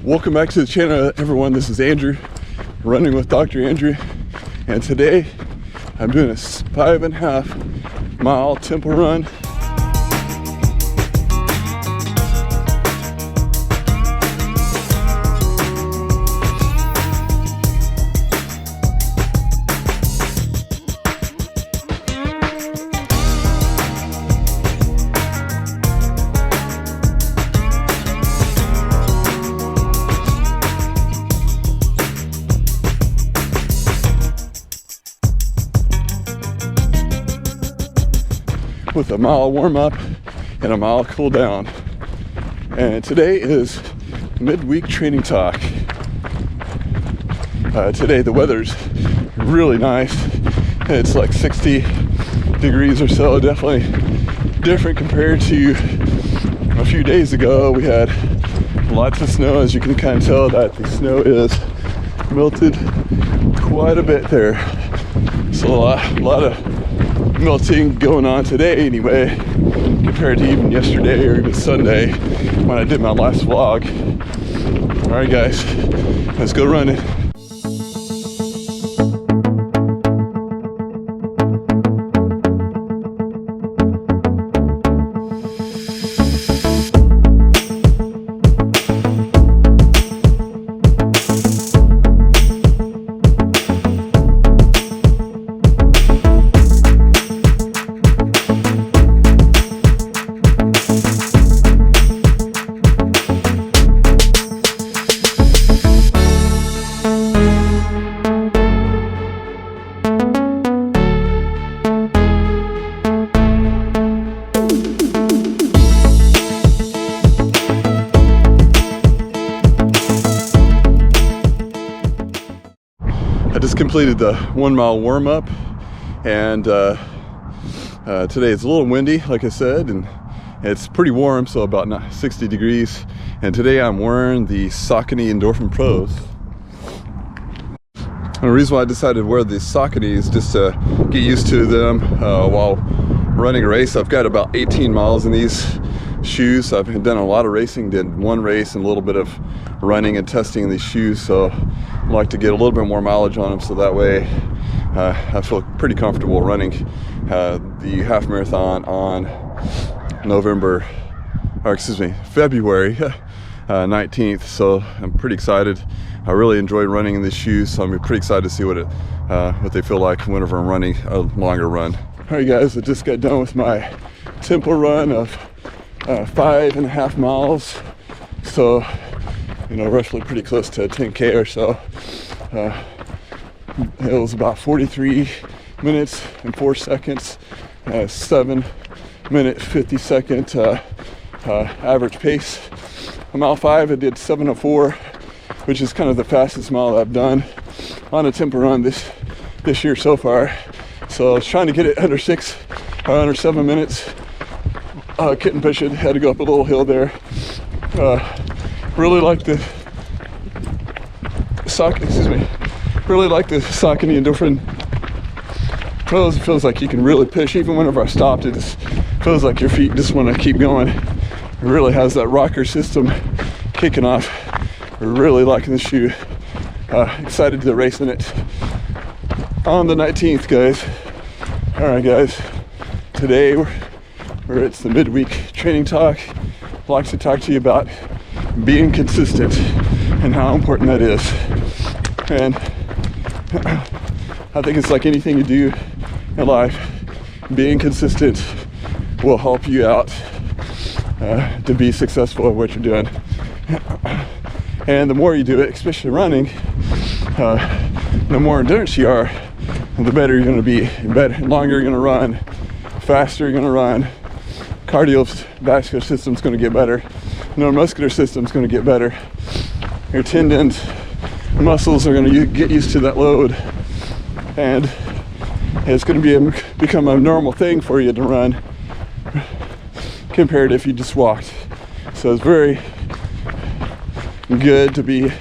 Welcome back to the channel, everyone. This is Andrew, running with Dr. Andrew, and today I'm doing a 5.5 mile tempo run. With a mile warm up and a mile cool down. And today is midweek training talk. Today the weather's really nice. It's like 60 degrees or so, definitely different compared to a few days ago. We had lots of snow, as you can kind of tell that the snow is melted quite a bit there. So a lot of melting going on today anyway, compared to even yesterday or even Sunday when I did my last vlog. All right guys, let's go running. I just completed the 1 mile warm up, and today it's a little windy, like I said, and it's pretty warm, so about 60 degrees. And today I'm wearing the Saucony Endorphin Pros. And the reason why I decided to wear these Saucony is just to get used to them while running a race. I've got about 18 miles in these shoes. I've done a lot of racing, did one race and a little bit of running and testing these shoes, so I like to get a little bit more mileage on them, so that way I feel pretty comfortable running the half marathon on February 19th. So I'm pretty excited. I really enjoy running in these shoes, so I'm pretty excited to see what they feel like whenever I'm running a longer run. All right guys, I just got done with my tempo run of 5.5 miles, so roughly pretty close to 10K or so. It was about 43 minutes and 4 seconds, 7-minute 50-second average pace. On mile 5 I did 7:04, which is kind of the fastest mile I've done on a tempo run this year so far. So I was trying to get it under 7 minutes. Couldn't push it, had to go up a little hill there. Really like the Saucony Endorphin Pros. It feels like you can really push. Even whenever I stopped, it just feels like your feet just want to keep going. It really has that rocker system kicking off. Really liking the shoe. Excited to race in it on the 19th, guys. All right, guys. Today it's the midweek training talk. I'd like to talk to you about being consistent and how important that is. And I think it's like anything you do in life, being consistent will help you out to be successful at what you're doing. And the more you do it, especially running, the more endurance you are, the better you're going to be. The longer you're going to run, faster you're going to run. Cardiovascular system's going to get better. Neuromuscular system's going to get better. Your tendons, muscles are going to get used to that load, and it's going to become a normal thing for you to run compared to if you just walked. So it's very good to be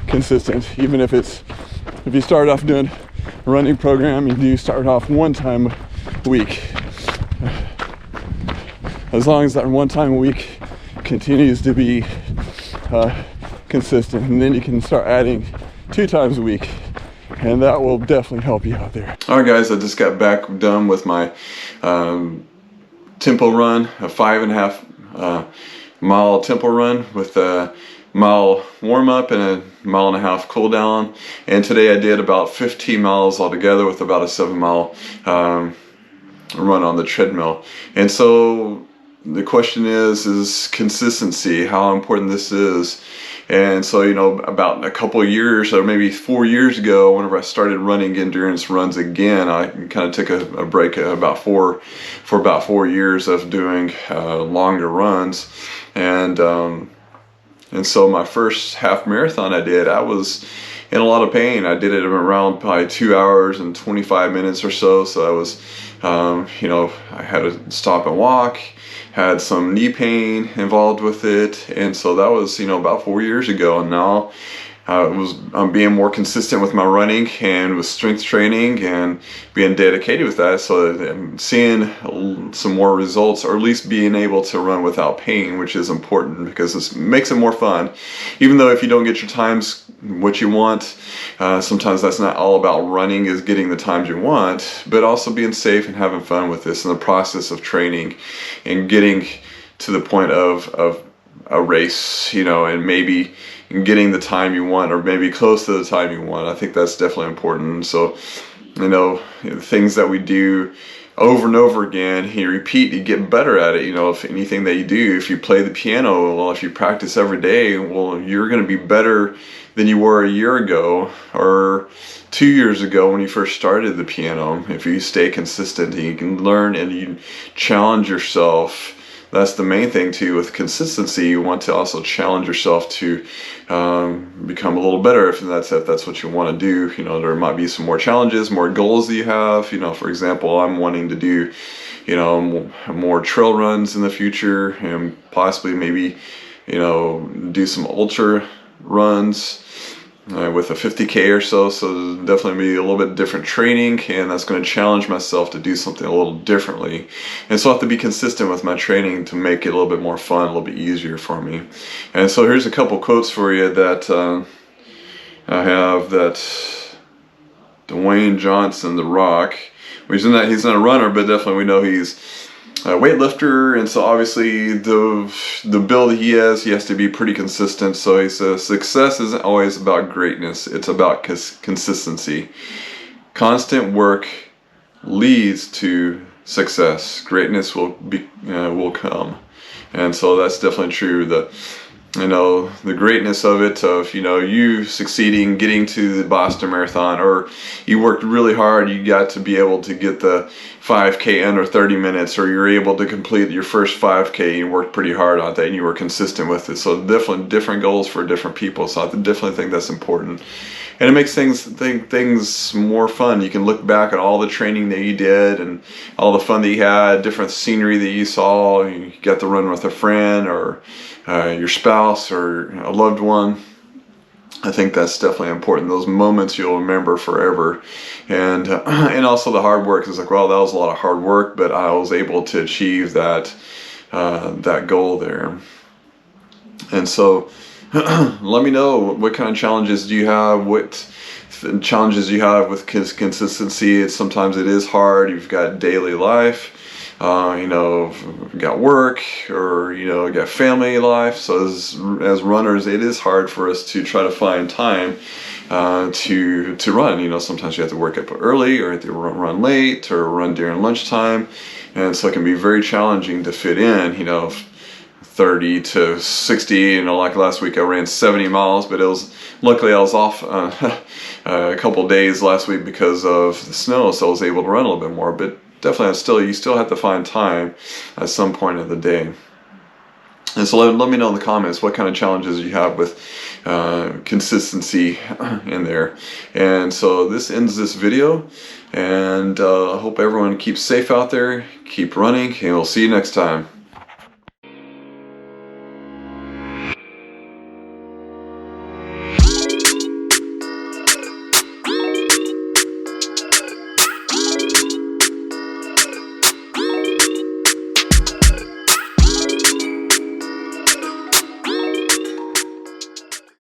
consistent, even if you start off doing a running program, you do start off 1 time a week. As long as that 1 time a week continues to be consistent, and then you can start adding 2 times a week, and that will definitely help you out there. All right, guys, I just got back done with my tempo run, a 5.5 mile tempo run with a mile warm up and a 1.5 mile cool down. And today I did about 15 miles altogether with about a 7 mile run on the treadmill. And so the question is consistency, how important this is. And so, you know, about a couple of years, or maybe 4 years ago, whenever I started running endurance runs again, I kind of took a break for about 4 years of doing longer runs. And so my first half marathon I did, I was in a lot of pain. I did it around probably 2 hours and 25 minutes or so. So I was, you know, I had to stop and walk, had some knee pain involved with it. And so that was, you know, about 4 years ago. And now I'm being more consistent with my running and with strength training and being dedicated with that. So I'm seeing some more results, or at least being able to run without pain, which is important because it makes it more fun. Even though if you don't get your times what you want, sometimes that's not all about running, is getting the times you want, but also being safe and having fun with this in the process of training and getting to the point of a race, you know, and maybe getting the time you want, or maybe close to the time you want. I think that's definitely important. So, you know, things that we do over and over again, you repeat, you get better at it. You know, if anything that you do, if you play the piano, well, if you practice every day, well, you're going to be better than you were a year ago or 2 years ago when you first started the piano. If you stay consistent and you can learn and you challenge yourself. That's the main thing too with consistency. You want to also challenge yourself to become a little better if that's what you want to do. You know, there might be some more challenges, more goals that you have. You know, for example, I'm wanting to do, you know, more trail runs in the future, and possibly maybe, you know, do some ultra runs with a 50K or so. So definitely be a little bit different training, and that's going to challenge myself to do something a little differently. And so I have to be consistent with my training to make it a little bit more fun, a little bit easier for me. And so here's a couple quotes for you that I have, that Dwayne Johnson, The Rock, he's not a runner, but definitely we know he's a weightlifter, and so obviously the build he has to be pretty consistent. So he says, success isn't always about greatness, it's about consistency. Constant work leads to success. Greatness will come. And so that's definitely true. You know, the greatness of it, of, you know, you succeeding, getting to the Boston Marathon, or you worked really hard, you got to be able to get the 5K under 30 minutes, or you're able to complete your first 5K, you worked pretty hard on that and you were consistent with it. So definitely different goals for different people. So I definitely think that's important. And it makes things more fun. You can look back at all the training that you did and all the fun that you had, different scenery that you saw. You got to run with a friend or your spouse or a loved one. I think that's definitely important. Those moments you'll remember forever. And also the hard work is like, well, that was a lot of hard work, but I was able to achieve that goal there. And so let me know, what kind of challenges do you have? What challenges you have with consistency? Sometimes it is hard. You've got daily life. You know, you got work, or, you know, you got family life. So as runners, it is hard for us to try to find time to run. You know, sometimes you have to work up early, or you have to run late, or run during lunchtime. And so it can be very challenging to fit in, you know, 30 to 60, you know, like last week I ran 70 miles, but luckily I was off a couple days last week because of the snow, so I was able to run a little bit more. But definitely, you still have to find time at some point of the day. And so let me know in the comments what kind of challenges you have with consistency in there. And so this ends this video, and I hope everyone keeps safe out there, keep running, and we'll see you next time.